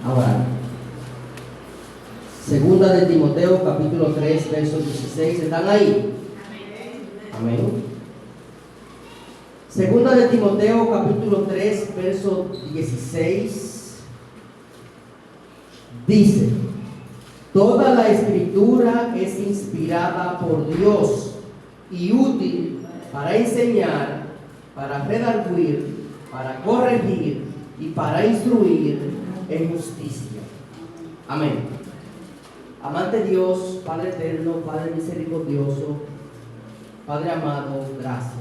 Ahora, segunda de Timoteo, capítulo 3, verso 16, ¿están ahí? Amén. Segunda de Timoteo, capítulo 3, verso 16, dice: toda la escritura es inspirada por Dios y útil para enseñar, para redarguir, para corregir y para instruir en justicia. Amén. Amante Dios, Padre eterno, Padre misericordioso, Padre amado, gracias.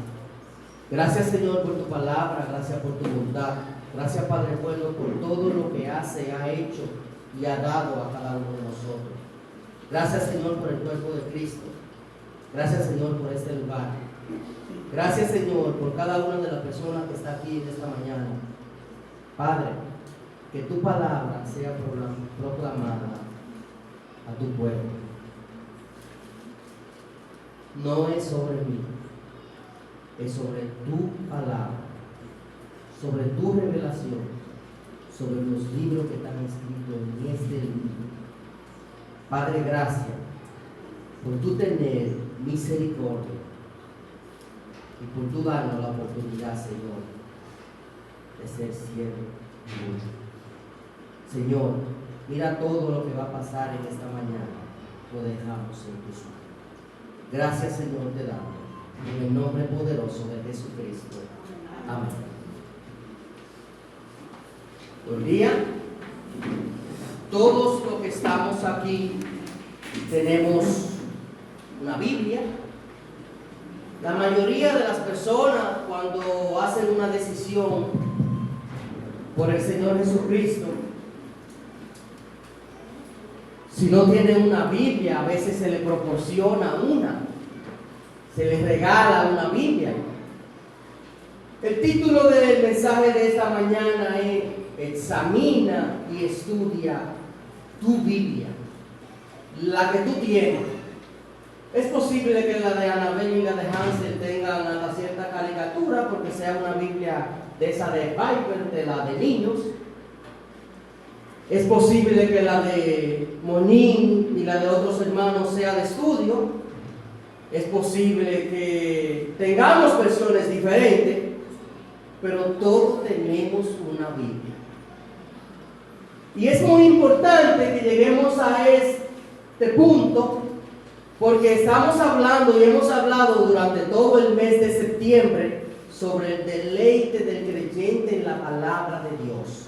Gracias, Señor, por tu palabra, gracias por tu bondad. Gracias, Padre bueno, por todo lo que hace, ha hecho y ha dado a cada uno de nosotros. Gracias, Señor, por el cuerpo de Cristo. Gracias, Señor, por este lugar. Gracias, Señor, por cada una de las personas que está aquí en esta mañana. Padre, que tu palabra sea proclamada a tu pueblo. No es sobre mí, es sobre tu palabra, sobre tu revelación, sobre los libros que están escritos en este libro. Padre, gracias por tu tener misericordia y por tu darnos la oportunidad, Señor, de ser siervo tuyo. Señor, mira todo lo que va a pasar en esta mañana, lo dejamos en tus manos. Gracias, Señor, te damos en el nombre poderoso de Jesucristo. Amén. Buen día. Todos los que estamos aquí tenemos una Biblia. La mayoría de las personas, cuando hacen una decisión por el Señor Jesucristo, si no tienen una Biblia, a veces se les proporciona una, se les regala una Biblia. El título del mensaje de esta mañana es: examina y estudia tu Biblia, la que tú tienes. Es posible que la de Anabel y la de Hansel tengan hasta cierta caricatura, porque sea una Biblia de esa de Piper, de la de niños. Es posible que la de Monín y la de otros hermanos sea de estudio. Es posible que tengamos versiones diferentes, pero todos tenemos una Biblia. Y es muy importante que lleguemos a este punto, porque estamos hablando y hemos hablado durante todo el mes de septiembre sobre el deleite del creyente en la palabra de Dios.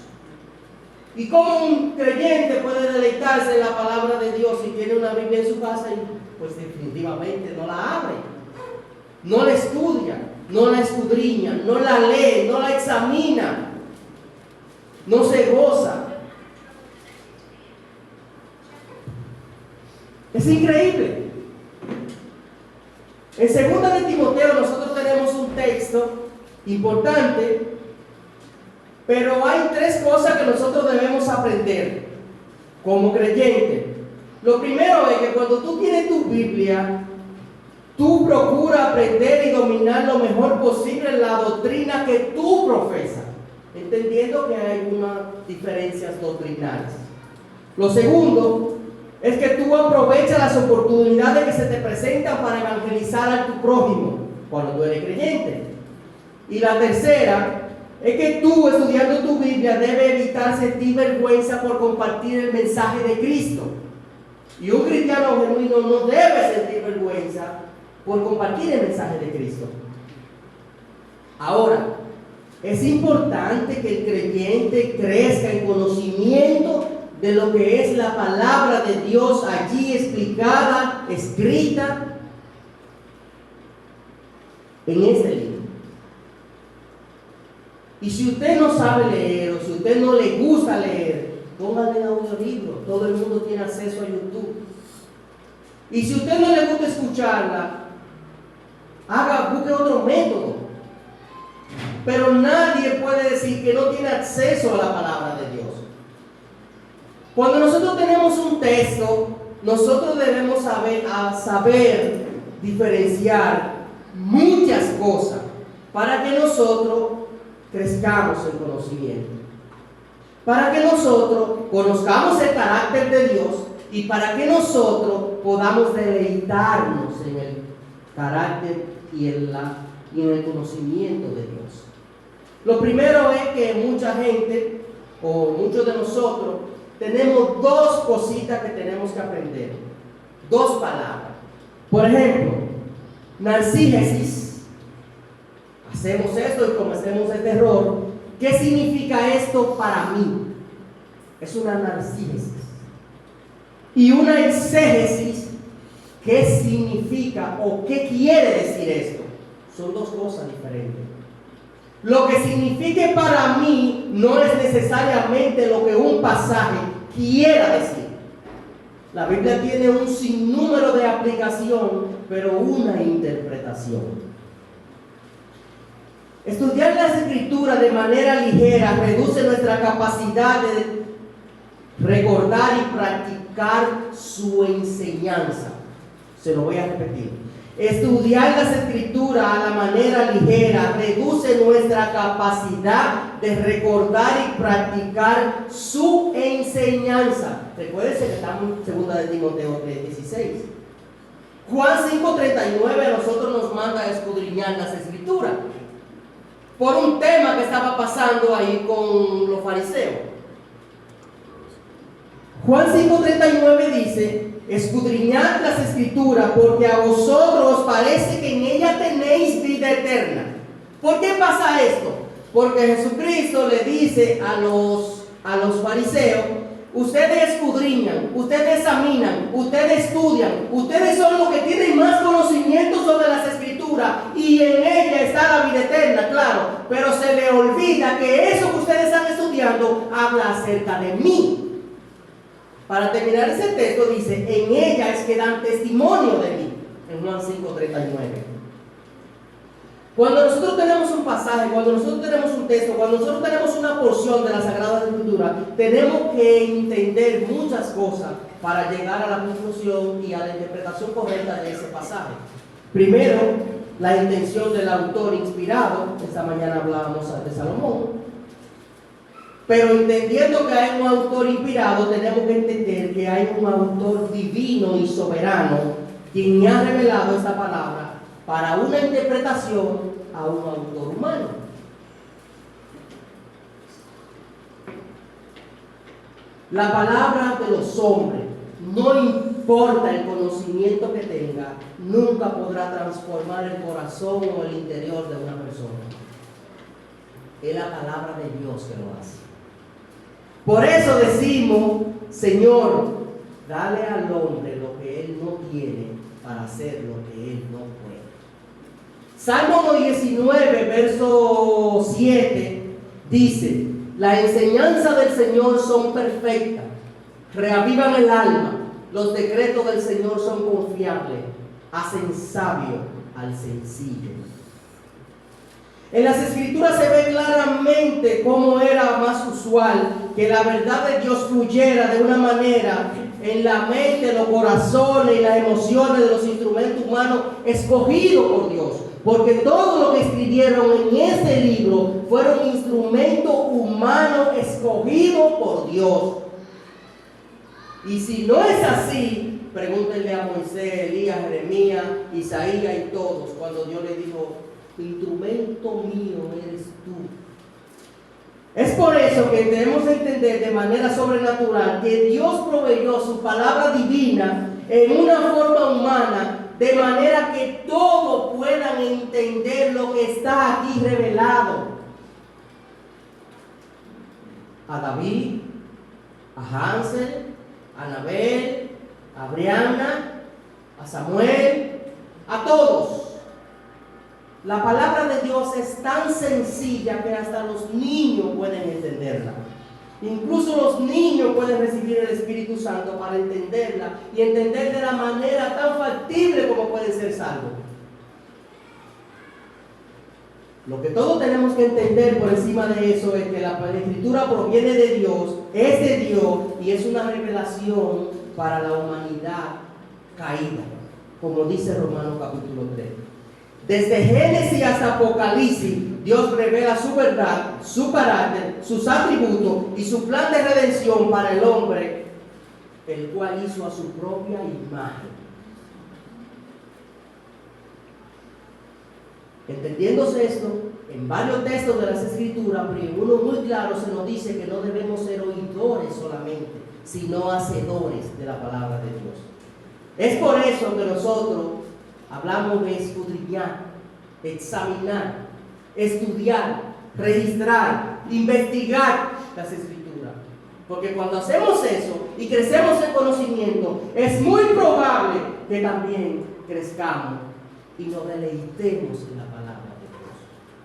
Y cómo un creyente puede deleitarse en la palabra de Dios si tiene una Biblia en su casa y pues definitivamente no la abre, no la estudia, no la escudriña, no la lee, no la examina, no se goza. Es increíble. En segunda de Timoteo nosotros tenemos un texto importante, pero hay tres cosas que nosotros debemos aprender como creyentes. Lo primero es que cuando tú tienes tu Biblia, tú procuras aprender y dominar lo mejor posible la doctrina que tú profesas, entendiendo que hay unas diferencias doctrinales. Lo segundo es que tú aprovechas las oportunidades que se te presentan para evangelizar a tu prójimo cuando tú eres creyente. Y la tercera es que tú, estudiando tu Biblia, debes evitar sentir vergüenza por compartir el mensaje de Cristo. Y un cristiano genuino no debe sentir vergüenza por compartir el mensaje de Cristo. Ahora, es importante que el creyente crezca en conocimiento de lo que es la palabra de Dios allí explicada, escrita en este libro. Y si usted no sabe leer o si usted no le gusta leer, póngale en audiolibro. Todo el mundo tiene acceso a YouTube. Y si usted no le gusta escucharla, busque otro método. Pero nadie puede decir que no tiene acceso a la palabra de Dios. Cuando nosotros tenemos un texto, nosotros debemos saber diferenciar muchas cosas para que nosotros crezcamos en conocimiento. para que nosotros conozcamos el carácter de Dios y para que nosotros podamos deleitarnos en el carácter y en el conocimiento de Dios. Lo primero es que mucha gente, o muchos de nosotros, tenemos dos cositas que tenemos que aprender. Dos palabras. Por ejemplo, narcígesis. Hacemos esto y cometemos este error. ¿Qué significa esto para mí? Es una narcígesis. Y una exégesis. ¿Qué significa o qué quiere decir esto? Son dos cosas diferentes. Lo que signifique para mí no es necesariamente lo que un pasaje quiera decir. La Biblia tiene un sinnúmero de aplicación, pero una interpretación. Estudiar las Escrituras de manera ligera reduce nuestra capacidad de recordar y practicar su enseñanza. Se lo voy a repetir. Estudiar las Escrituras a la manera ligera reduce nuestra capacidad de recordar y practicar su enseñanza. Recuérdense que estamos en 2 de Timoteo 3:16. Juan 5:39 a nosotros nos manda a escudriñar las Escrituras por un tema que estaba pasando ahí con los fariseos. Juan 5:39 dice: escudriñad las Escrituras, porque a vosotros os parece que en ella tenéis vida eterna. ¿Por qué pasa esto? Porque Jesucristo le dice a los fariseos: ustedes escudriñan, ustedes examinan, ustedes estudian, ustedes son los que tienen más conocimiento sobre las Escrituras y en ella está la vida eterna, claro, pero se le olvida que eso que ustedes están estudiando habla acerca de mí. Para terminar ese texto dice: en ella es que dan testimonio de mí, en Juan 5:39. Cuando nosotros tenemos un pasaje, cuando nosotros tenemos un texto, cuando nosotros tenemos una porción de la Sagrada Escritura, tenemos que entender muchas cosas para llegar a la conclusión y a la interpretación correcta de ese pasaje. Primero, la intención del autor inspirado. Esta mañana hablábamos de Salomón. Pero entendiendo que hay un autor inspirado, tenemos que entender que hay un autor divino y soberano quien ha revelado esta palabra para una interpretación a un autor humano. La palabra de los hombres, no importa el conocimiento que tenga, nunca podrá transformar el corazón o el interior de una persona. Es la palabra de Dios que lo hace. Por eso decimos: Señor, dale al hombre lo que él no tiene para hacer lo que él no puede. Salmo 19, verso 7 dice: la enseñanza del Señor son perfectas, reavivan el alma, los decretos del Señor son confiables, hacen sabio al sencillo. En las Escrituras se ve claramente cómo era más usual que la verdad de Dios fluyera de una manera en la mente, los corazones y las emociones de los instrumentos humanos escogidos por Dios. Porque todo lo que escribieron en este libro fueron instrumentos humanos escogidos por Dios. Y si no es así, pregúntenle a Moisés, Elías, Jeremías, Isaías y todos, cuando Dios le dijo: instrumento mío eres tú. Es por eso que debemos entender de manera sobrenatural que Dios proveyó su palabra divina en una forma humana, de manera que todos puedan entender lo que está aquí revelado. A David, a Hansel, a Anabel, a Brianna, a Samuel, a todos. La palabra de Dios es tan sencilla que hasta los niños pueden entenderla. Incluso los niños pueden recibir el Espíritu Santo para entenderla y entender de la manera tan factible como pueden ser salvos. Lo que todos tenemos que entender por encima de eso es que la Escritura proviene de Dios, es de Dios y es una revelación para la humanidad caída, como dice Romanos capítulo 3. Desde Génesis hasta Apocalipsis, Dios revela su verdad, su carácter, sus atributos y su plan de redención para el hombre, el cual hizo a su propia imagen. Entendiéndose esto, en varios textos de las Escrituras, pero en uno muy claro se nos dice que no debemos ser oidores solamente, sino hacedores de la palabra de Dios. Es por eso que nosotros hablamos de escudriñar, examinar, estudiar, registrar, investigar las Escrituras. Porque cuando hacemos eso y crecemos en conocimiento, es muy probable que también crezcamos y nos deleitemos en la palabra de Dios.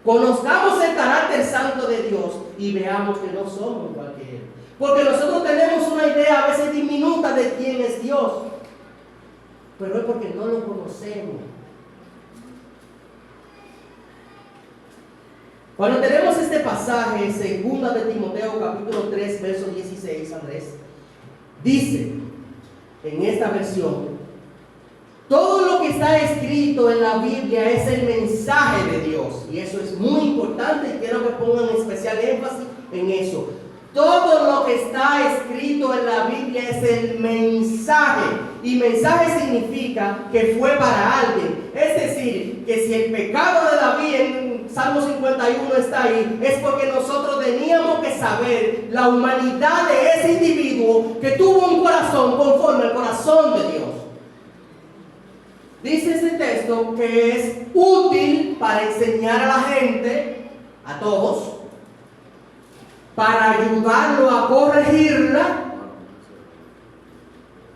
Conozcamos el carácter santo de Dios y veamos que no somos igual que Él. Porque nosotros tenemos una idea a veces diminuta de quién es Dios, pero es porque no lo conocemos. Cuando tenemos este pasaje, 2 de Timoteo capítulo 3, verso 16, Andrés, dice en esta versión: todo lo que está escrito en la Biblia es el mensaje de Dios. Y eso es muy importante y quiero que pongan especial énfasis en eso. Todo lo que está escrito en la Biblia es el mensaje. Y mensaje significa que fue para alguien. Es decir, que si el pecado de David en Salmo 51 está ahí, es porque nosotros teníamos que saber la humanidad de ese individuo que tuvo un corazón conforme al corazón de Dios. Dice este texto que es útil para enseñar a la gente, a todos, para ayudarlo a corregirla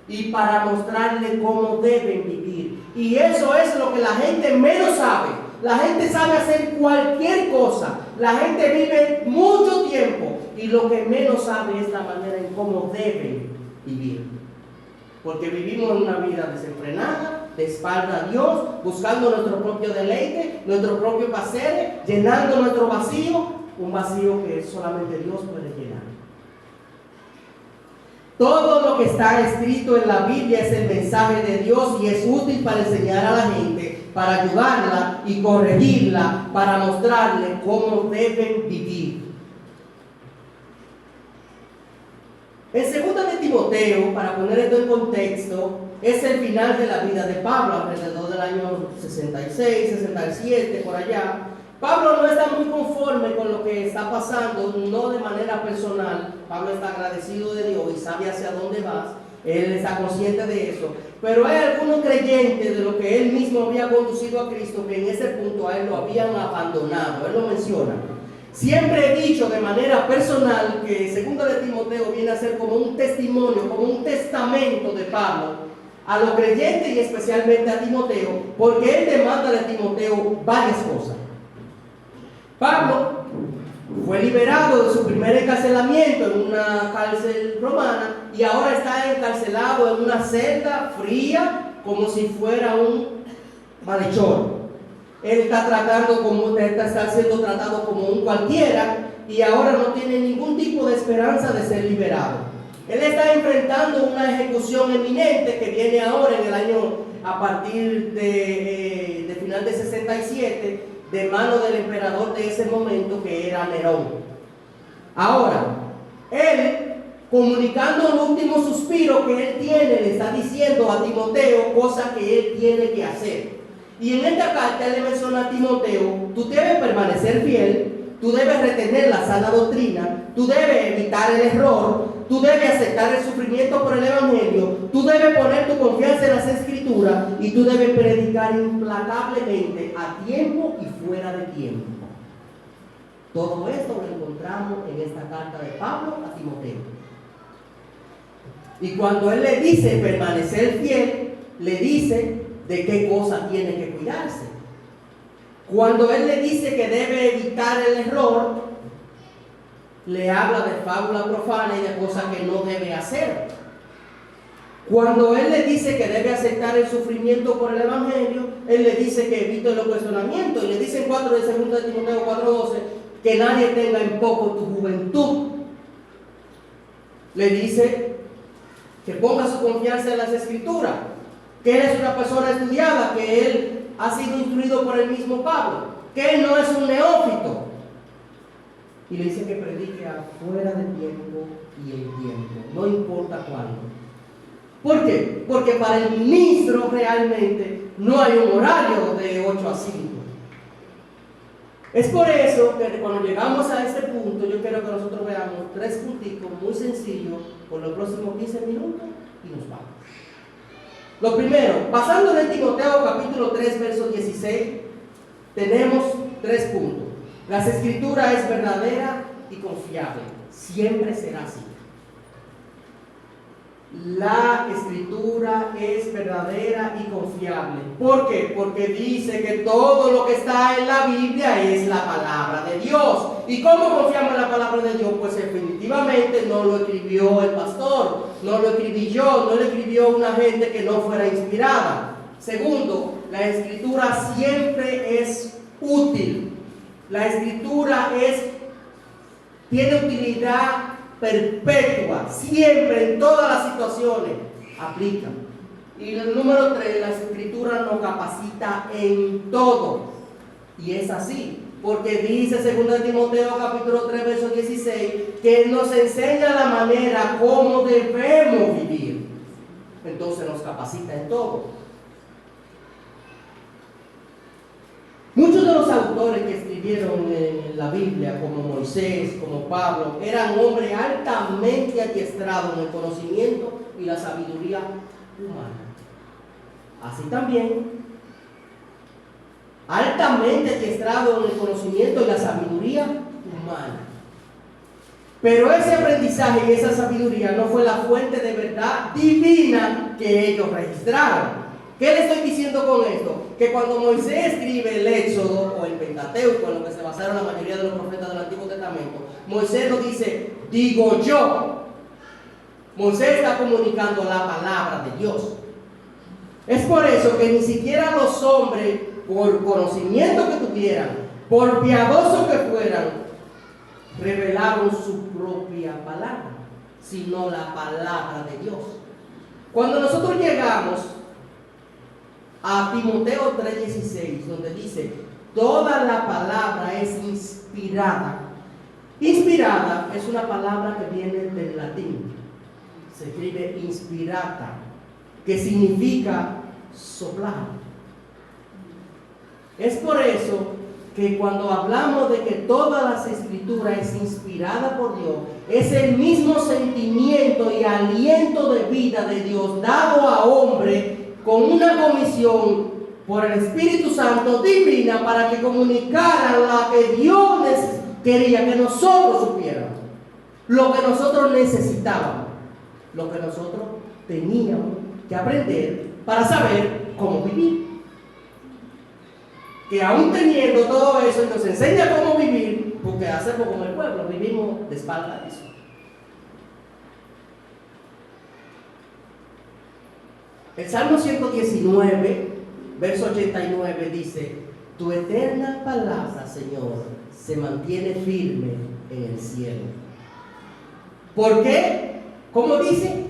y para mostrarle cómo deben vivir. Y eso es lo que la gente menos sabe. La gente sabe hacer cualquier cosa. La gente vive mucho tiempo y lo que menos sabe es la manera en cómo deben vivir. Porque vivimos una vida desenfrenada, de espalda a Dios, buscando nuestro propio deleite, nuestro propio placer, llenando nuestro vacío, un vacío que solamente Dios puede llenar. Todo lo que está escrito en la Biblia es el mensaje de Dios y es útil para enseñar a la gente, para ayudarla y corregirla, para mostrarle cómo deben vivir. En 2 de Timoteo, para poner esto en contexto, es el final de la vida de Pablo, alrededor del año 66, 67, por allá. Pablo no está muy conforme con lo que está pasando, no de manera personal. Pablo está agradecido de Dios y sabe hacia dónde va. Él está consciente de eso. Pero hay algunos creyentes de lo que él mismo había conducido a Cristo que en ese punto a él lo habían abandonado. Él lo menciona. Siempre he dicho de manera personal que 2 de Timoteo viene a ser como un testimonio, como un testamento de Pablo a los creyentes y especialmente a Timoteo, porque él demanda de Timoteo varias cosas. Pablo fue liberado de su primer encarcelamiento en una cárcel romana y ahora está encarcelado en una celda fría como si fuera un malhechor. Él está siendo tratado como un cualquiera y ahora no tiene ningún tipo de esperanza de ser liberado. Él está enfrentando una ejecución inminente que viene ahora en el año, a partir de final de 67, de mano del emperador de ese momento, que era Nerón. Ahora, él, comunicando el último suspiro que él tiene, le está diciendo a Timoteo cosas que él tiene que hacer. Y en esta carta él le menciona a Timoteo: tú debes permanecer fiel, tú debes retener la sana doctrina, tú debes evitar el error, tú debes aceptar el sufrimiento por el Evangelio, tú debes poner tu confianza en las Escrituras y tú debes predicar implacablemente a tiempo y fuera de tiempo. Todo esto lo encontramos en esta carta de Pablo a Timoteo. Y cuando él le dice permanecer fiel, le dice de qué cosa tiene que cuidarse. Cuando él le dice que debe evitar el error, le habla de fábula profana y de cosas que no debe hacer. Cuando él le dice que debe aceptar el sufrimiento por el Evangelio, él le dice que evite los cuestionamientos. Y le dice en 2 de Timoteo 4:12 que nadie tenga en poco tu juventud. Le dice que ponga su confianza en las Escrituras, que él es una persona estudiada, que él ha sido instruido por el mismo Pablo. que él no es un neófito. Y le dice que predique afuera de tiempo y en tiempo, no importa cuándo. ¿Por qué? Porque para el ministro realmente no hay un horario de 8 a 5. Es por eso que cuando llegamos a este punto, yo quiero que nosotros veamos 3 punticos muy sencillos por los próximos 15 minutos y nos vamos. Lo primero, pasando en Timoteo capítulo 3, verso 16, tenemos 3 puntos. La escritura es verdadera y confiable, siempre será así. La escritura es verdadera y confiable. ¿Por qué? Porque dice que todo lo que está en la Biblia es la palabra de Dios. ¿Y cómo confiamos en la palabra de Dios? Pues definitivamente no lo escribió el pastor, no lo escribí yo, no lo escribió una gente que no fuera inspirada. Segundo, la escritura siempre es útil. La escritura tiene utilidad perpetua, siempre, en todas las situaciones, aplica. Y el número 3, la escritura nos capacita en todo. Y es así, porque dice 2 Timoteo capítulo 3, verso 16, que nos enseña la manera como debemos vivir. Entonces nos capacita en todo. Muchos de los autores que escribieron en la Biblia, como Moisés, como Pablo, eran hombres altamente adiestrados en el conocimiento y la sabiduría humana. Así también, altamente adiestrados en el conocimiento y la sabiduría humana. Pero ese aprendizaje y esa sabiduría no fue la fuente de verdad divina que ellos registraron. ¿Qué le estoy diciendo con esto? Que cuando Moisés escribe el Éxodo o el Pentateuco, en lo que se basaron la mayoría de los profetas del Antiguo Testamento, Moisés no dice, digo yo. Moisés está comunicando la palabra de Dios. Es por eso que ni siquiera los hombres, por conocimiento que tuvieran, por piadosos que fueran, revelaron su propia palabra, sino la palabra de Dios. Cuando nosotros llegamos a Timoteo 3:16, donde dice, toda la palabra es inspirada. Inspirada es una palabra que viene del latín. Se escribe inspirata, que significa soplar. Es por eso que cuando hablamos de que toda la escritura es inspirada por Dios, es el mismo sentimiento y aliento de vida de Dios dado a hombre con una comisión por el Espíritu Santo divina para que comunicaran lo que Dios quería que nosotros supiéramos, lo que nosotros necesitábamos, lo que nosotros teníamos que aprender para saber cómo vivir. Que aún teniendo todo eso nos enseña cómo vivir, porque hacemos como el pueblo, vivimos de espalda a eso. El Salmo 119, verso 89 dice, tu eterna palabra, Señor, se mantiene firme en el cielo. ¿Por qué? ¿Cómo dice?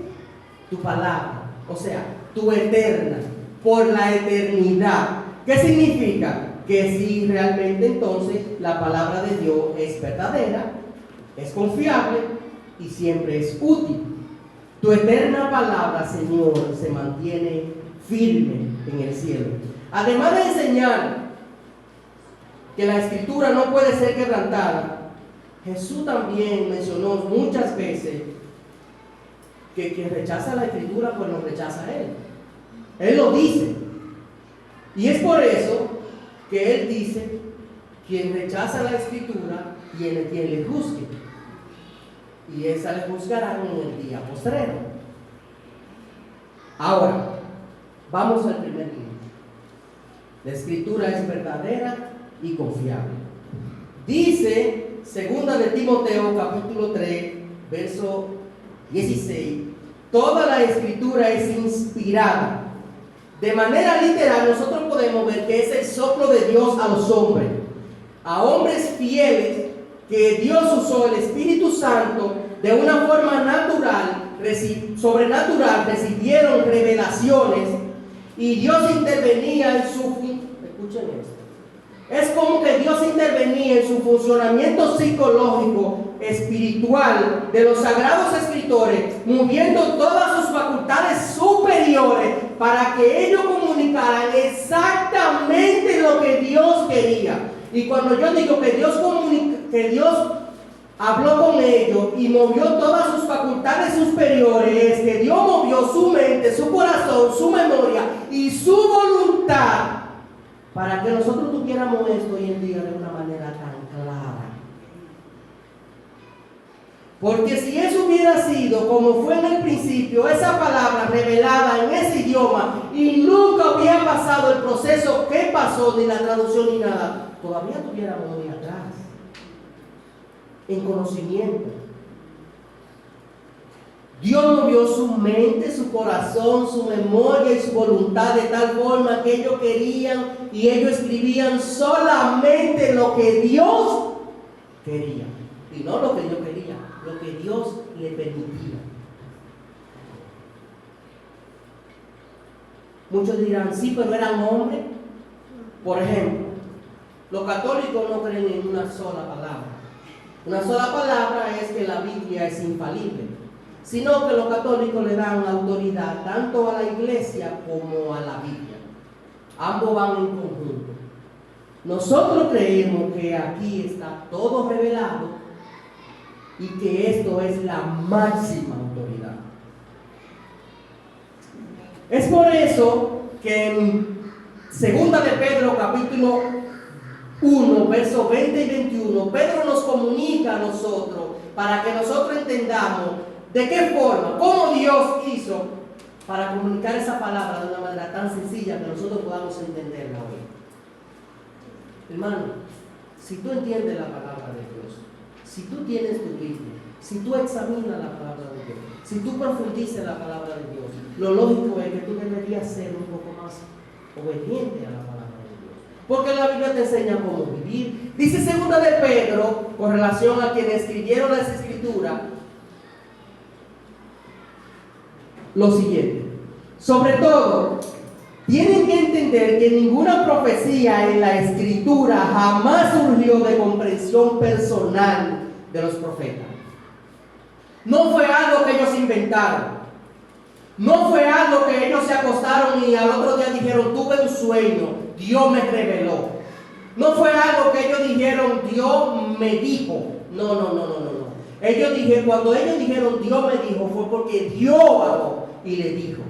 Tu palabra, o sea, tu eterna, por la eternidad. ¿Qué significa? Que si realmente entonces la palabra de Dios es verdadera, es confiable y siempre es útil. Tu eterna palabra, Señor, se mantiene firme en el cielo. Además de enseñar que la escritura no puede ser quebrantada, Jesús también mencionó muchas veces que quien rechaza la escritura, pues lo rechaza a Él. Él lo dice. Y es por eso que Él dice, quien rechaza la escritura, tiene quien le juzgue. Y esa le juzgarán en el día postrero. Ahora, vamos al primer punto. La escritura es verdadera y confiable. Dice 2 de Timoteo capítulo 3, verso 16, toda la escritura es inspirada. De manera literal, nosotros podemos ver que es el soplo de Dios a los hombres, a hombres fieles que Dios usó el Espíritu Santo de una forma natural, sobrenatural, recibieron revelaciones y Dios intervenía en su... Escuchen esto. Es como que Dios intervenía en su funcionamiento psicológico, espiritual de los sagrados escritores, moviendo todas sus facultades superiores para que ellos comunicaran exactamente lo que Dios quería. Y cuando yo digo que Dios habló con ellos y movió todas sus facultades superiores, es que Dios movió su mente, su corazón, su memoria y su voluntad para que nosotros tuviéramos esto hoy en día de una manera tan clara. Porque si eso hubiera sido como fue en el principio, esa palabra revelada en ese idioma, y nunca hubiera pasado el proceso que pasó, ni la traducción ni nada, todavía estuviéramos muy atrás en conocimiento. Dios movió su mente, su corazón, su memoria y su voluntad de tal forma que ellos querían y ellos escribían solamente lo que Dios quería. Y no lo que yo quería, lo que Dios le permitía. Muchos dirán, sí, pero eran hombres. Por ejemplo, los católicos no creen en una sola palabra. Una sola palabra es que la Biblia es infalible, sino que los católicos le dan autoridad tanto a la iglesia como a la Biblia. Ambos van en conjunto. Nosotros creemos que aquí está todo revelado y que esto es la máxima autoridad. Es por eso que en 2 de Pedro capítulo 1, versos 20 y 21, Pedro nos comunica a nosotros para que nosotros entendamos de qué forma, cómo Dios hizo para comunicar esa palabra de una manera tan sencilla que nosotros podamos entenderla hoy. Hermano, si tú entiendes la palabra de Dios, si tú tienes tu Biblia, si tú examinas la palabra de Dios, si tú profundizas la palabra de Dios, lo lógico es que tú deberías ser un poco más obediente a la palabra de Dios, porque la Biblia te enseña cómo vivir. Dice 2 de Pedro, con relación a quienes escribieron las Escrituras, lo siguiente: sobre todo, tienen que entender que ninguna profecía en la Escritura jamás surgió de comprensión personal de los profetas. No fue algo que ellos inventaron. No fue algo que ellos se acostaron y al otro día dijeron, tuve un sueño, Dios me reveló. No fue algo que ellos dijeron, Dios me dijo. No. Cuando ellos dijeron, Dios me dijo, fue porque Dios habló y le dijo.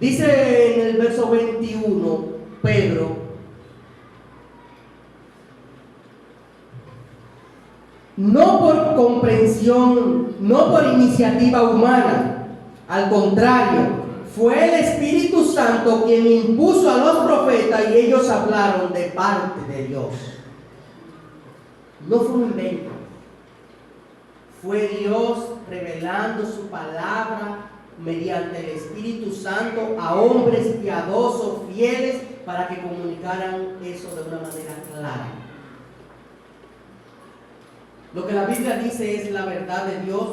Dice en el verso 21, Pedro, no por comprensión, no por iniciativa humana, al contrario, fue el Espíritu Santo quien impuso a los profetas y ellos hablaron de parte de Dios. No fue un invento, fue Dios revelando su palabra mediante el Espíritu Santo a hombres piadosos, fieles, para que comunicaran eso de una manera clara. Lo que la Biblia dice es la verdad de Dios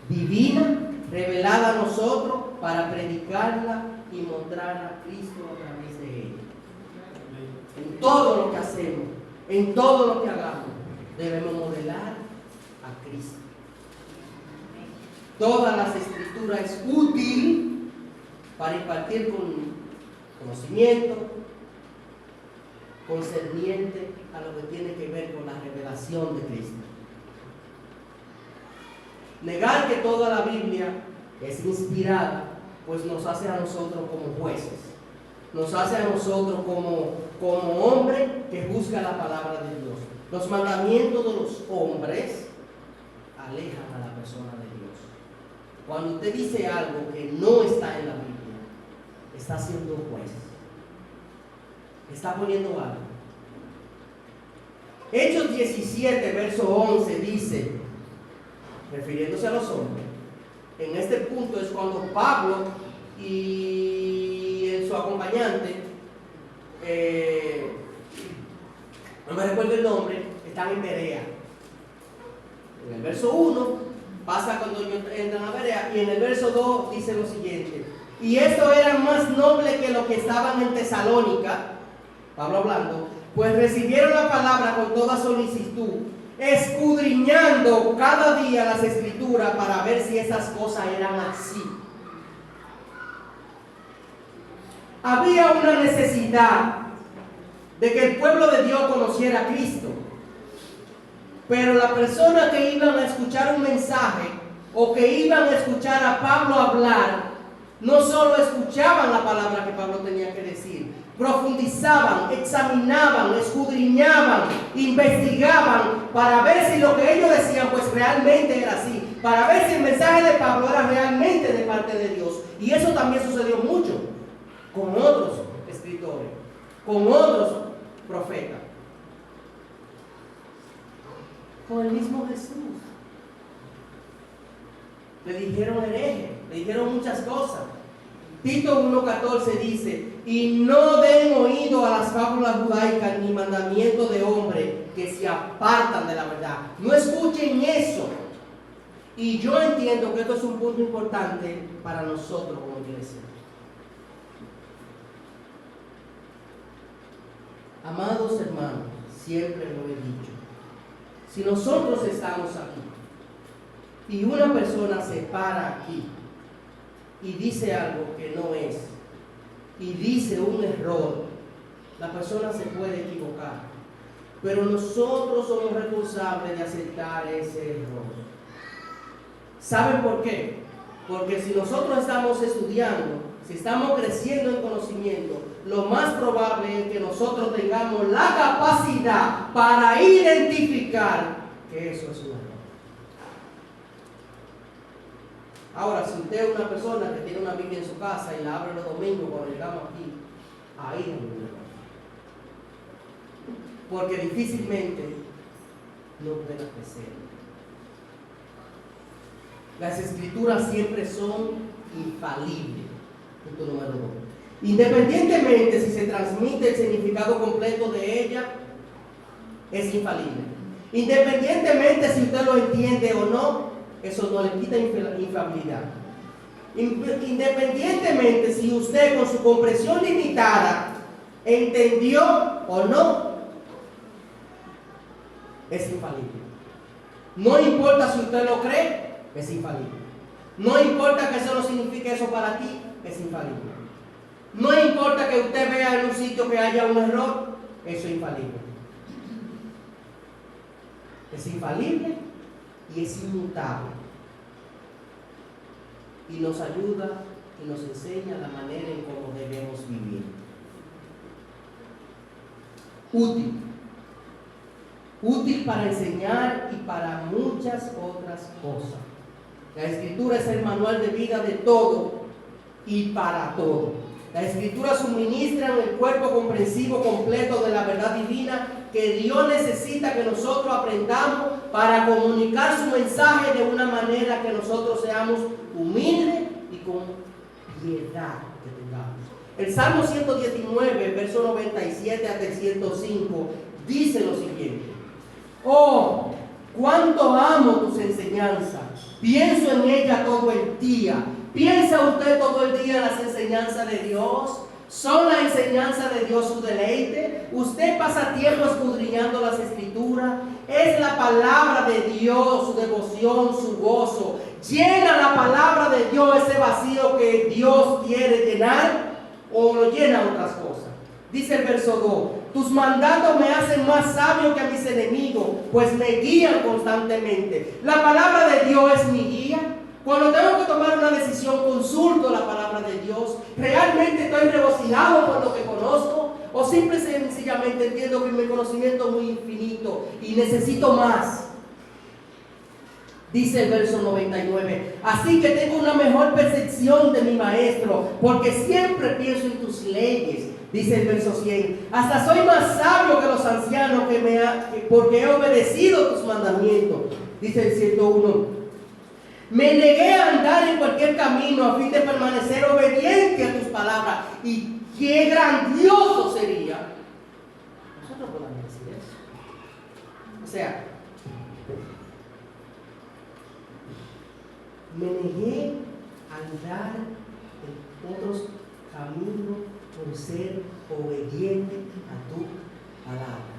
divina, revelada a nosotros para predicarla y mostrar a Cristo a través de ella. En todo lo que hacemos, en todo lo que hagamos, debemos modelar a Cristo. Todas las Escrituras es útil para impartir con conocimiento concerniente a lo que tiene que ver con la revelación de Cristo. Negar que toda la Biblia es inspirada, pues nos hace a nosotros como jueces, nos hace a nosotros como hombre que juzga la palabra de Dios. Los mandamientos de los hombres alejan a la persona de Dios. Cuando usted dice algo que no está en la Biblia, está siendo juez, está poniendo algo. Hechos 17, verso 11 dice, refiriéndose a los hombres, en este punto es cuando Pablo y su acompañante, no me recuerdo el nombre, están en Berea. En el verso 1 pasa cuando ellos entran a Berea, y en el verso 2 dice lo siguiente: y esto era más noble que los que estaban en Tesalónica, Pablo hablando, pues recibieron la palabra con toda solicitud, escudriñando cada día las Escrituras para ver si esas cosas eran así. Había una necesidad de que el pueblo de Dios conociera a Cristo. Pero las personas que iban a escuchar un mensaje o que iban a escuchar a Pablo hablar, no solo escuchaban la palabra que Pablo tenía que decir, profundizaban, examinaban, escudriñaban, investigaban para ver si lo que ellos decían pues realmente era así, para ver si el mensaje de Pablo era realmente de parte de Dios. Y eso también sucedió mucho con otros escritores, con otros profetas, con el mismo Jesús. Le dijeron hereje, le dijeron muchas cosas. Tito 1:14 dice: y no den oído a las fábulas judaicas ni mandamientos de hombres que se apartan de la verdad. No escuchen eso. Y yo entiendo que esto es un punto importante para nosotros como iglesia. Amados hermanos, siempre lo he dicho, si nosotros estamos aquí y una persona se para aquí y dice algo que no es, y dice un error, la persona se puede equivocar, pero nosotros somos responsables de aceptar ese error. ¿Saben por qué? Porque si nosotros estamos estudiando, si estamos creciendo en conocimiento, lo más probable es que nosotros tengamos la capacidad para identificar que eso es un error. Ahora, si usted es una persona que tiene una Biblia en su casa y la abre los domingos cuando llegamos aquí, ahí es un error. Porque difícilmente no puede crecer. Las Escrituras siempre son infalibles. Punto número 2. Independientemente si se transmite el significado completo de ella, es infalible. Independientemente si usted lo entiende o no, eso no le quita infalibilidad. Independientemente si usted con su comprensión limitada entendió o no, es infalible. No importa si usted lo cree, es infalible. No importa que eso no signifique eso para ti, es infalible. No importa que usted vea en un sitio que haya un error, eso es infalible. Es infalible y es inmutable. Y nos ayuda y nos enseña la manera en cómo debemos vivir. Útil. Útil para enseñar y para muchas otras cosas. La Escritura es el manual de vida de todo y para todo. La Escritura suministra el cuerpo comprensivo completo de la verdad divina que Dios necesita que nosotros aprendamos para comunicar su mensaje de una manera que nosotros seamos humildes y con piedad que tengamos. El Salmo 119, verso 97 hasta el 105, dice lo siguiente: oh, cuánto amo tus enseñanzas, pienso en ellas todo el día. ¿Piensa usted todo el día en las enseñanzas de Dios? ¿Son la enseñanza de Dios su deleite? ¿Usted pasa tiempo escudriñando las Escrituras? ¿Es la palabra de Dios su devoción, su gozo? ¿Llena la palabra de Dios ese vacío que Dios quiere llenar? ¿O lo llena otras cosas? Dice el verso 2: tus mandatos me hacen más sabio que a mis enemigos, pues me guían constantemente. La palabra de Dios es mi guía. Cuando tengo que tomar una decisión, consulto la palabra de Dios. ¿Realmente estoy regocijado por lo que conozco? ¿O simple y sencillamente entiendo que mi conocimiento es muy infinito y necesito más? Dice el verso 99: así que tengo una mejor percepción de mi maestro, porque siempre pienso en tus leyes. Dice el verso 100: hasta soy más sabio que los ancianos porque he obedecido tus mandamientos. Dice el 101: me negué a andar en cualquier camino a fin de permanecer obediente a tus palabras. Y qué grandioso sería. Nosotros podemos decir eso. O sea, me negué a andar en otros caminos por ser obediente a tu palabra.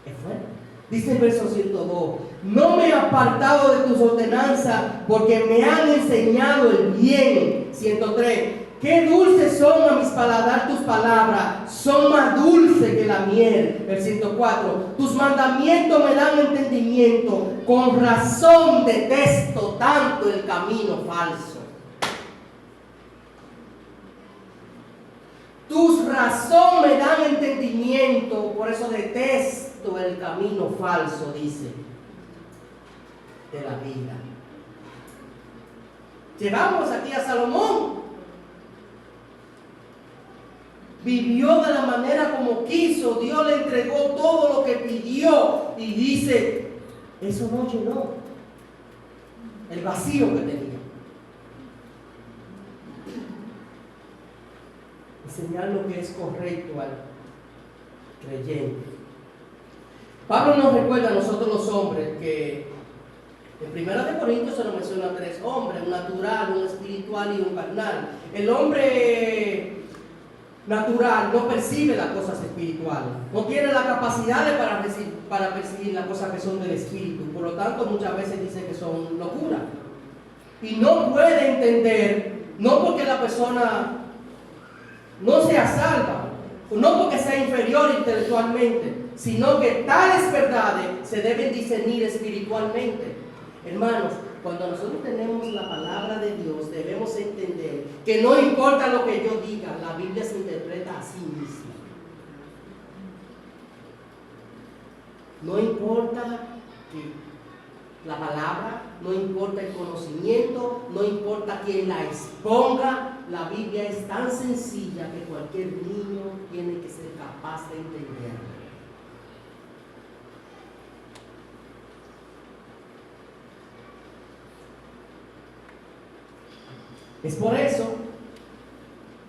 Es fuerte. Dice el verso 102, no me he apartado de tus ordenanzas porque me han enseñado el bien. 103, qué dulces son a mis paladar tus palabras, son más dulces que la miel. El 104, tus mandamientos me dan entendimiento, con razón detesto tanto el camino falso. Tus razón me dan entendimiento, por eso detesto el camino falso, dice, de la vida. Llegamos aquí a Salomón. Vivió de la manera como quiso, Dios le entregó todo lo que pidió y dice, eso no llenó el vacío que tenía. Enseñar lo que es correcto al creyente. Pablo nos recuerda a nosotros los hombres que en 1 Corintios se nos menciona 3 hombres, un natural, un espiritual y un carnal. El hombre natural no percibe las cosas espirituales, no tiene la capacidad para percibir las cosas que son del espíritu, por lo tanto muchas veces dice que son locuras y no puede entender, no porque la persona no sea salva, no porque sea inferior intelectualmente, sino que tales verdades se deben discernir espiritualmente. Hermanos, cuando nosotros tenemos la palabra de Dios, debemos entender que no importa lo que yo diga, la Biblia se interpreta a sí misma. No importa que la palabra, no importa el conocimiento, no importa quién la exponga, la Biblia es tan sencilla que cualquier niño tiene que ser capaz de entenderla. Es por eso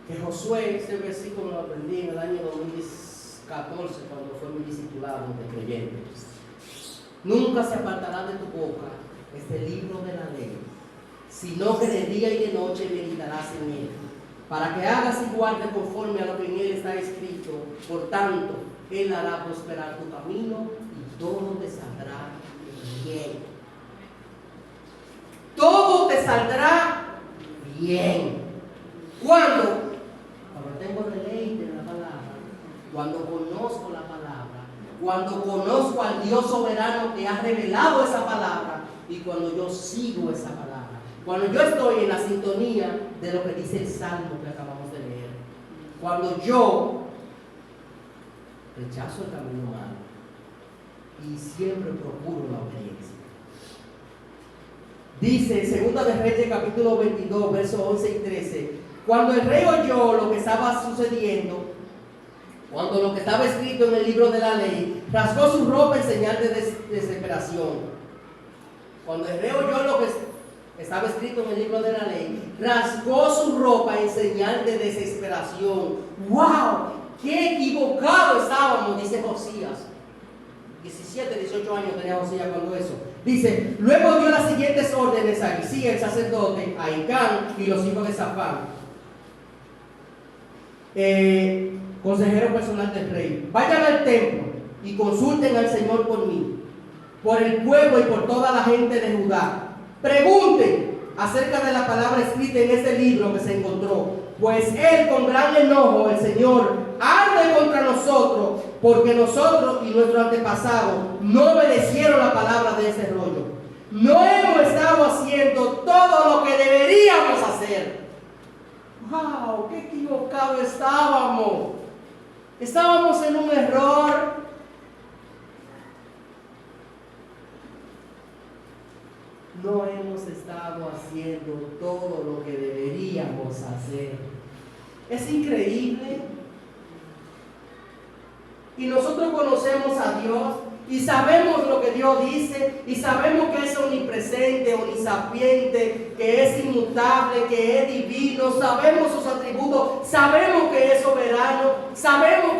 que Josué, ese versículo lo aprendí en el año 2014 cuando fue mi discipulado de creyentes. Nunca se apartará de tu boca este libro de la ley, sino que de día y de noche meditarás en él, para que hagas y guardes conforme a lo que en él está escrito. Por tanto, él hará prosperar tu camino y todo te saldrá bien. Todo te saldrá bien. ¿Cuándo? Cuando tengo deleite en la palabra, cuando conozco la palabra, cuando conozco al Dios soberano que ha revelado esa palabra y cuando yo sigo esa palabra, cuando yo estoy en la sintonía de lo que dice el Salmo que acabamos de leer, cuando yo rechazo el camino malo y siempre procuro la obediencia. Dice en 2 de Reyes capítulo 22 versos 11 y 13, cuando el rey oyó lo que estaba sucediendo, cuando lo que estaba escrito en el libro de la ley, rasgó su ropa en señal de desesperación. Cuando el rey oyó lo que estaba escrito en el libro de la ley, rasgó su ropa en señal de desesperación. ¡Wow! ¡Qué equivocado estábamos!, dice Josías. 17, 18 años tenía Josías cuando eso. Dice, luego dio las siguientes órdenes a Hilcías, el sacerdote, a Hicam y los hijos de Safán, consejero personal del rey. Vayan al templo y consulten al Señor por mí, por el pueblo y por toda la gente de Judá. Pregunten acerca de la palabra escrita en este libro que se encontró, pues él con gran enojo, el Señor, arde contra nosotros, porque nosotros y nuestros antepasados no obedecieron la palabra de ese rollo. No hemos estado haciendo todo lo que deberíamos hacer. ¡Wow! ¡Qué equivocado estábamos! Estábamos en un error. No hemos estado haciendo todo lo que deberíamos hacer. Es increíble. Y nosotros conocemos a Dios y sabemos lo que Dios dice y sabemos que es omnipresente, omnisapiente, que es inmutable, que es divino, sabemos sus atributos, sabemos que es soberano, sabemos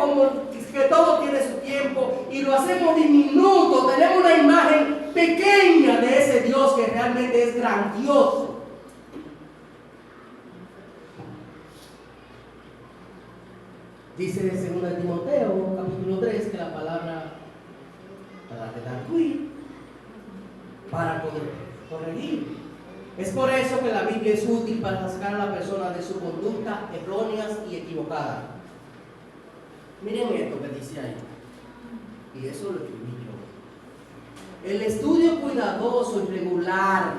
que todo tiene su tiempo y lo hacemos diminuto, tenemos una imagen pequeña de ese Dios que realmente es grandioso. Dice en 2 Timoteo, capítulo 3, que la palabra para redarguir, para corregir. Es por eso que la Biblia es útil para sacar a la persona de su conducta erróneas y equivocadas. Miren esto que dice ahí. Y eso lo escribí yo. El estudio cuidadoso y regular,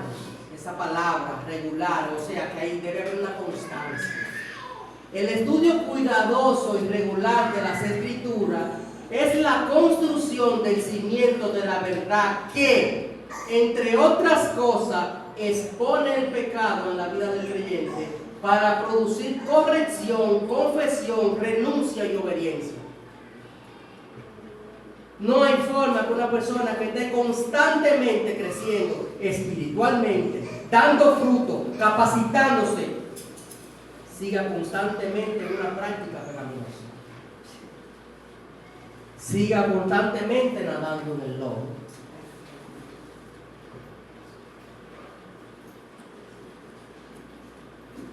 esa palabra, regular, o sea que ahí debe haber una constancia. El estudio cuidadoso y regular de las Escrituras es la construcción del cimiento de la verdad que, entre otras cosas, expone el pecado en la vida del creyente para producir corrección, confesión, renuncia y obediencia. No hay forma que una persona que esté constantemente creciendo espiritualmente, dando fruto, capacitándose, siga constantemente en una práctica pecaminosa. Siga constantemente nadando en el lodo.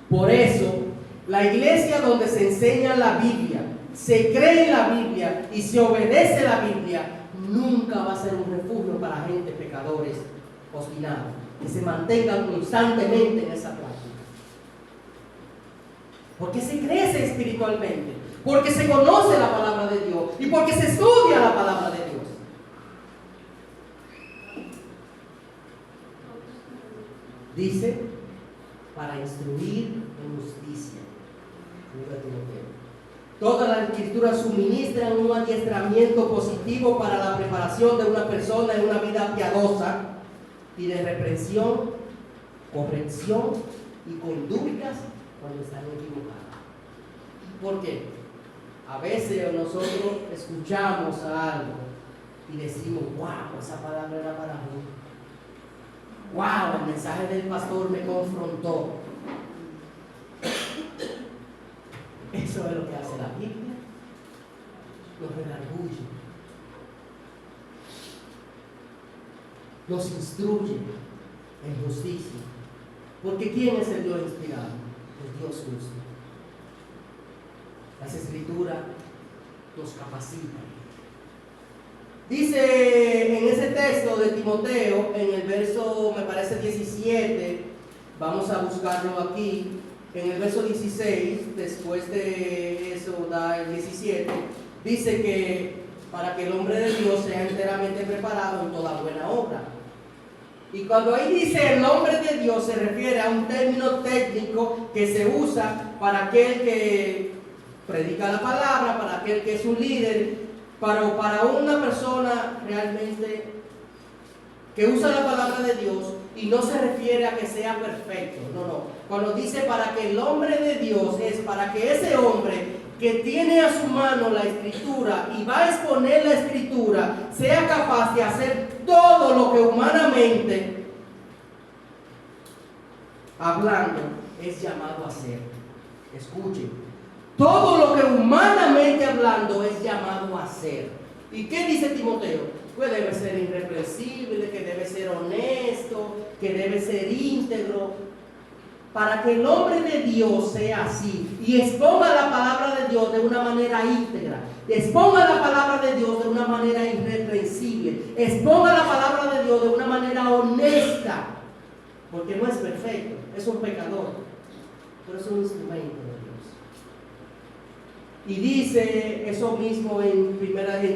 Por eso, la iglesia donde se enseña la Biblia, se cree en la Biblia y se obedece la Biblia, nunca va a ser un refugio para gente pecadores obstinados, que se mantengan constantemente en esa práctica. Porque se crece espiritualmente, porque se conoce la palabra de Dios y porque se estudia la palabra de Dios. Dice, para instruir en justicia. Todas las escrituras suministran un adiestramiento positivo para la preparación de una persona en una vida piadosa y de reprensión, corrección y conductas cuando están equivocadas. ¿Por qué? A veces nosotros escuchamos algo y decimos, wow, esa palabra era para mí. Wow, el mensaje del pastor me confrontó. Eso es lo que hace la Biblia. Nos redarguye, nos instruye en justicia. Porque ¿quién es el Dios inspirado? El Dios justo. Las Escrituras nos capacitan. Dice en ese texto de Timoteo, en el verso, me parece 17, vamos a buscarlo aquí, en el verso 16, después de eso da el 17, dice que para que el hombre de Dios sea enteramente preparado en toda buena obra. Y cuando ahí dice el hombre de Dios, se refiere a un término técnico que se usa para aquel que predica la palabra, para aquel que es un líder, para una persona realmente que usa la palabra de Dios, y no se refiere a que sea perfecto, no. Cuando dice para que el hombre de Dios, es para que ese hombre que tiene a su mano la Escritura y va a exponer la Escritura, sea capaz de hacer todo lo que humanamente hablando es llamado a hacer. Escuchen. Todo lo que humanamente hablando es llamado a hacer. ¿Y qué dice Timoteo? Pues debe ser irreprensible, que debe ser honesto, que debe ser íntegro. Para que el hombre de Dios sea así y exponga la palabra de Dios de una manera íntegra, exponga la palabra de Dios de una manera irreprensible, exponga la palabra de Dios de una manera honesta, porque no es perfecto, es un pecador, pero es un instrumento de Dios. Y dice eso mismo en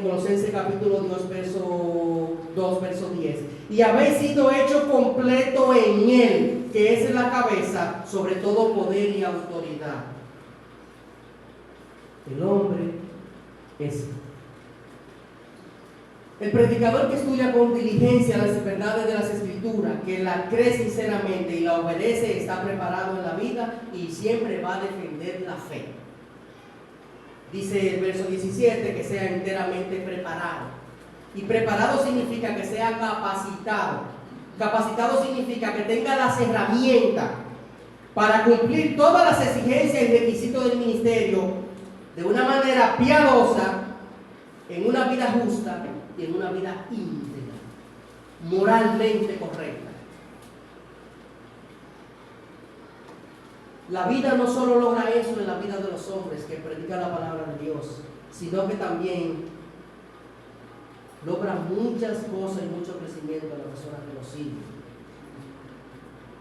Colosenses capítulo 2, verso 10. Y habéis sido hecho completo en Él, que es la cabeza, sobre todo poder y autoridad. El hombre es el predicador que estudia con diligencia las verdades de las Escrituras, que la cree sinceramente y la obedece, está preparado en la vida y siempre va a defender la fe. Dice el verso 17 que sea enteramente preparado. Y preparado significa que sea capacitado. Capacitado significa que tenga las herramientas para cumplir todas las exigencias y requisitos del ministerio de una manera piadosa, en una vida justa y en una vida íntegra, moralmente correcta. La vida no solo logra eso en la vida de los hombres que predican la palabra de Dios, sino que también logra muchas cosas y mucho crecimiento en las personas que lo siguen,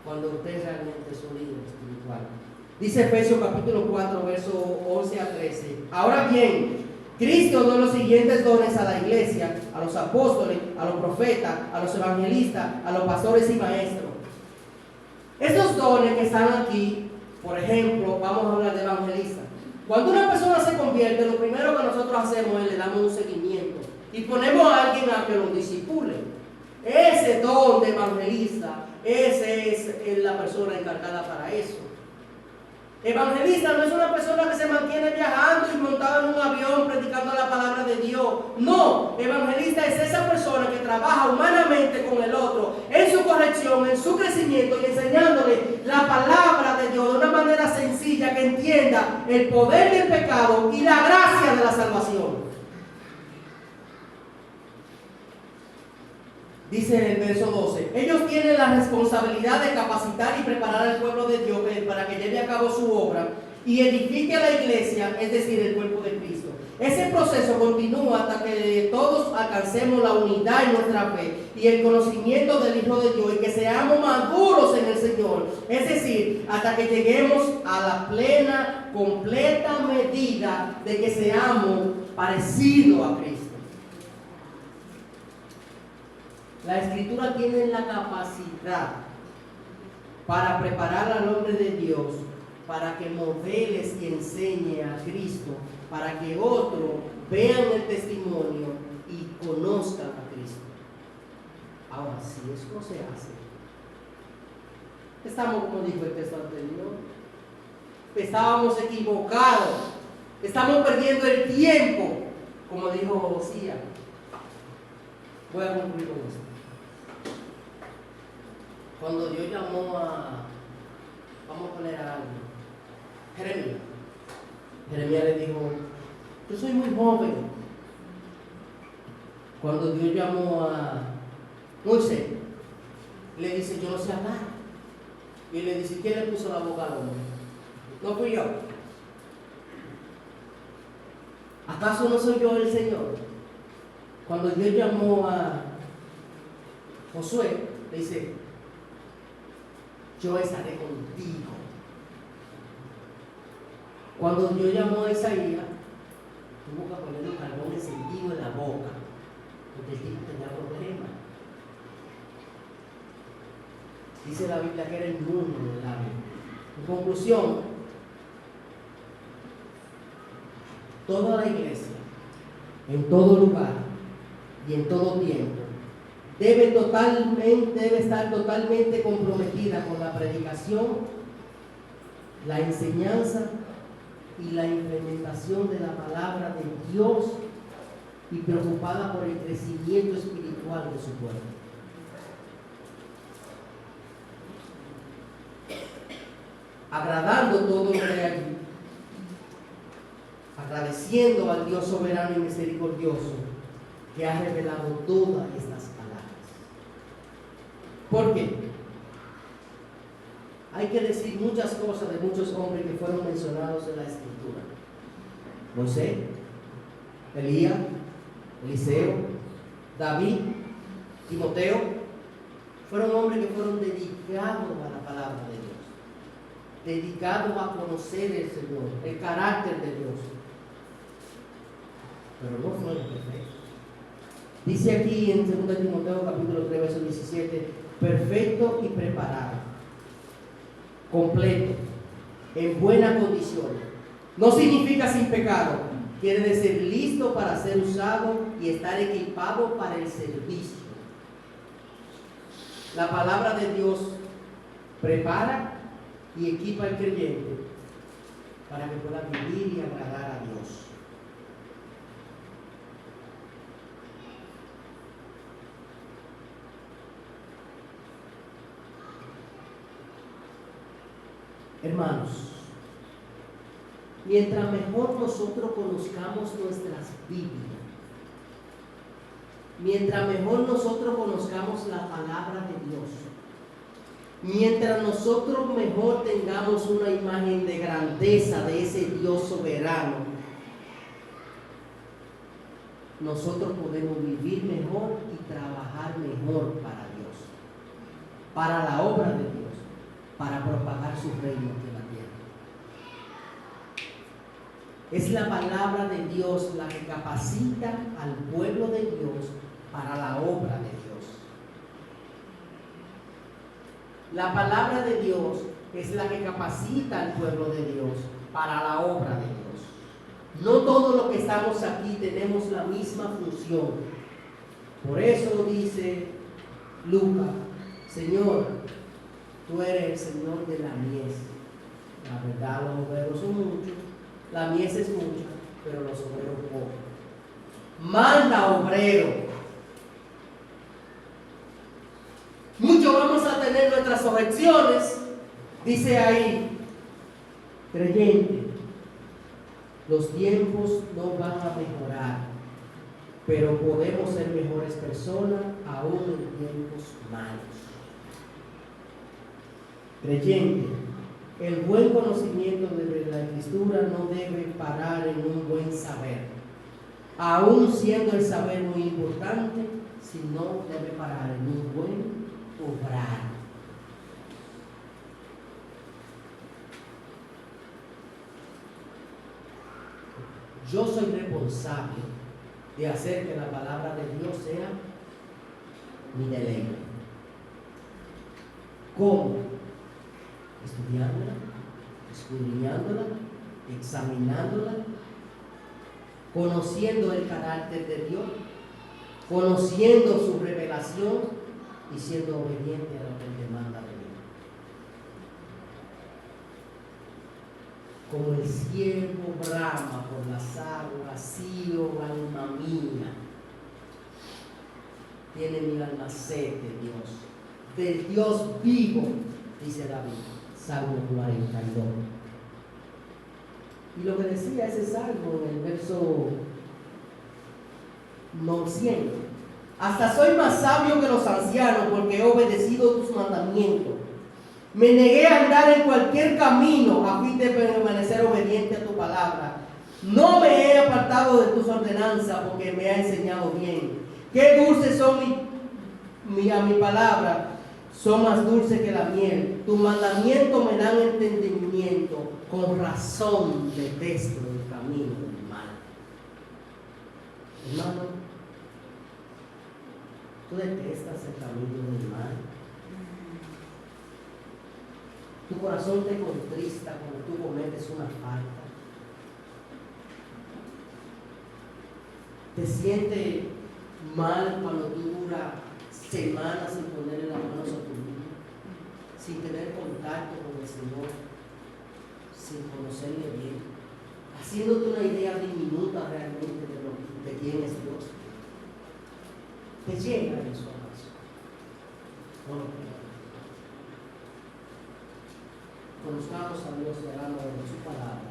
cuando usted realmente es un líder espiritual. Dice Efesios capítulo 4, versos 11 a 13. Ahora bien, Cristo dio los siguientes dones a la iglesia, a los apóstoles, a los profetas, a los evangelistas, a los pastores y maestros. Estos dones que están aquí, por ejemplo, vamos a hablar de evangelista. Cuando una persona se convierte, lo primero que nosotros hacemos es le damos un seguimiento y ponemos a alguien a que lo discipule. Ese don de evangelista, ese es la persona encargada para eso. Evangelista no es una persona que se mantiene viajando y montado en un avión predicando la palabra de Dios. No, evangelista es esa persona que trabaja humanamente con el otro, en su corrección, en su crecimiento y enseñándole la palabra de Dios de una manera sencilla, que entienda el poder del pecado y la gracia de la salvación. Dice el verso 12, ellos tienen la responsabilidad de capacitar y preparar al pueblo de Dios para que lleve a cabo su obra y edifique a la iglesia, es decir, el cuerpo de Cristo. Ese proceso continúa hasta que todos alcancemos la unidad en nuestra fe y el conocimiento del Hijo de Dios y que seamos maduros en el Señor, es decir, hasta que lleguemos a la plena, completa medida de que seamos parecidos a Cristo. La Escritura tiene la capacidad para preparar al hombre de Dios, para que modeles y enseñe a Cristo, para que otros vean el testimonio y conozcan a Cristo. Ahora, si eso no se hace, estamos, como dijo el texto anterior, estábamos equivocados, estamos perdiendo el tiempo, como dijo Josías. Voy a concluir con esto. Cuando Dios llamó vamos a poner a alguien, Jeremías le dijo, yo soy muy joven. Cuando Dios llamó a Moisés, le dice, yo no sé hablar. Y le dice, ¿quién le puso la boca al hombre? No fui yo. ¿Acaso no soy yo el Señor? Cuando Dios llamó a Josué, le dice, yo estaré contigo. Cuando Dios llamó a Isaías, tuvo que ponerle un carbón encendido en la boca, porque el tipo tenía problemas. Dice la Biblia que era inmundo en el labio. En conclusión, toda la iglesia, en todo lugar y en todo tiempo, debe estar totalmente comprometida con la predicación, la enseñanza y la implementación de la palabra de Dios y preocupada por el crecimiento espiritual de su pueblo. Agradando todo lo que hay allí, agradeciendo al Dios soberano y misericordioso que ha revelado todas estas palabras. ¿Por qué? Hay que decir muchas cosas de muchos hombres que fueron mencionados en la Escritura. Moisés, Elías, Eliseo, David, Timoteo, fueron hombres que fueron dedicados a la palabra de Dios, dedicados a conocer el Señor, el carácter de Dios, pero no fueron perfectos. Dice aquí en 2 Timoteo capítulo 3, verso 17, perfecto y preparado, completo, en buena condición. No significa sin pecado, quiere decir listo para ser usado y estar equipado para el servicio. La palabra de Dios prepara y equipa al creyente para que pueda vivir y agradar a Dios. Hermanos, mientras mejor nosotros conozcamos nuestras Biblias, mientras mejor nosotros conozcamos la palabra de Dios, Mientras nosotros mejor tengamos una imagen de grandeza de ese Dios soberano, nosotros podemos vivir mejor y trabajar mejor para Dios, para la obra de Dios, para propagar su reino en la tierra. Es la palabra de Dios la que capacita al pueblo de Dios para la obra de Dios. La palabra de Dios es la que capacita al pueblo de Dios para la obra de Dios. No todos los que estamos aquí tenemos la misma función. Por eso dice Lucas: Señor, tú eres el Señor de la mies. La verdad, los obreros son muchos, la mies es mucha, pero los obreros pocos. Manda obrero. Muchos vamos a tener nuestras objeciones, dice ahí, creyente, los tiempos no van a mejorar, pero podemos ser mejores personas aún en tiempos malos. Creyente, el buen conocimiento de la Escritura no debe parar en un buen saber, aún siendo el saber muy importante, sino debe parar en un buen obrar. Yo soy responsable de hacer que la palabra de Dios sea mi deleite. ¿Cómo? Estudiándola, escudriñándola, examinándola, conociendo el carácter de Dios, conociendo su revelación y siendo obediente a lo que Él demanda de mí. Como el siervo brama por las aguas, así, oh alma mía, tiene mi alma sed de Dios, del Dios vivo, dice David, Salmo 42. Y lo que decía ese salmo en el verso 900: hasta soy más sabio que los ancianos, porque he obedecido tus mandamientos. Me negué a andar en cualquier camino a fin de permanecer obediente a tu palabra. No me he apartado de tus ordenanzas, porque me ha enseñado bien. Qué dulces son a mi palabra, son más dulces que la miel. Tus mandamientos me dan entendimiento. Con razón detesto el camino del mal. Hermano, ¿tú detestas el camino del mal? Tu corazón te contrista cuando tú cometes una falta. Te sientes mal cuando tú duras semanas sin ponerle las manos a tu vida, sin tener contacto con el Señor, sin conocerle bien, haciéndote una idea diminuta realmente de quién es Dios. ¿Te llega eso acaso? No lo creo. Conozcamos a Dios y hagamos de su palabra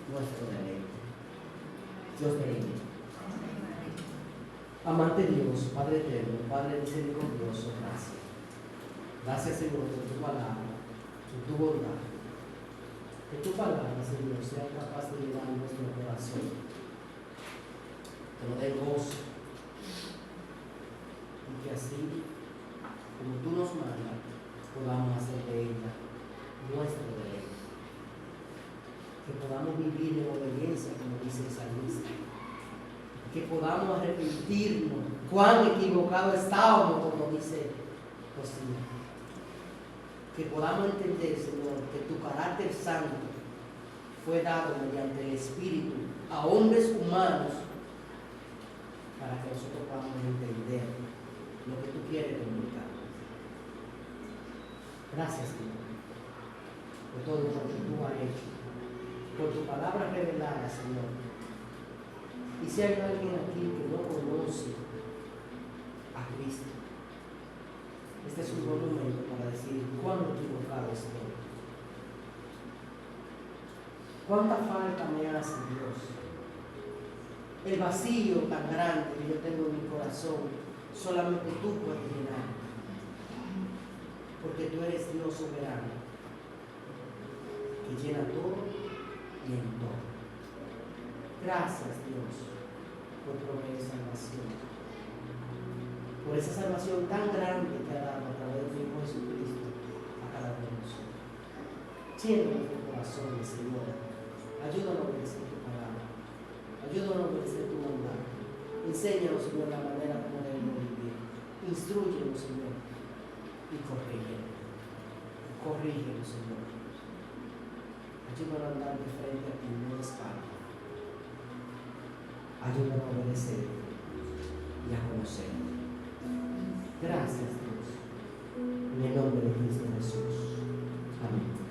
nuestro deleite. Dios te bendiga. Amante Dios, Padre eterno, Padre misericordioso, gracias. Gracias, Señor, por tu palabra, por tu bondad. Que tu palabra, Señor, sea capaz de llenar nuestro corazón, que nos dé gozo, y que así, como tú nos mandas, podamos hacer de ella nuestro deleite. Que podamos vivir en obediencia, como dice el salmista. Que podamos arrepentirnos cuán equivocado estábamos, como dice José. Que podamos entender, Señor, que tu carácter santo fue dado mediante el Espíritu a hombres humanos para que nosotros podamos entender lo que tú quieres comunicar. Gracias, Señor, por todo lo que tú has hecho, por tu palabra revelada, Señor. Y si hay alguien aquí que no conoce a Cristo, este es un buen momento para decir cuán equivocado estoy. Cuánta falta me hace Dios. El vacío tan grande que yo tengo en mi corazón, solamente tú puedes llenar. Porque tú eres Dios soberano, que llena todo y en todo. Gracias, Dios, por proveer salvación, por esa salvación tan grande que ha dado a través de tu Hijo Jesucristo a cada uno de nosotros. Llena nuestro corazón, Señor. Ayúdanos a obedecer tu palabra. Ayúdanos a obedecer tu mandato. Enséñanos, Señor, la manera como debemos vivir. Instrúyenos, Señor, y corrígenos. Corrígenos, Señor. Ayúdanos a andar de frente a ti, no de espalda. Ayúdanos a obedecer y a conocer. Gracias, Dios. En el nombre de Cristo Jesús. Amén.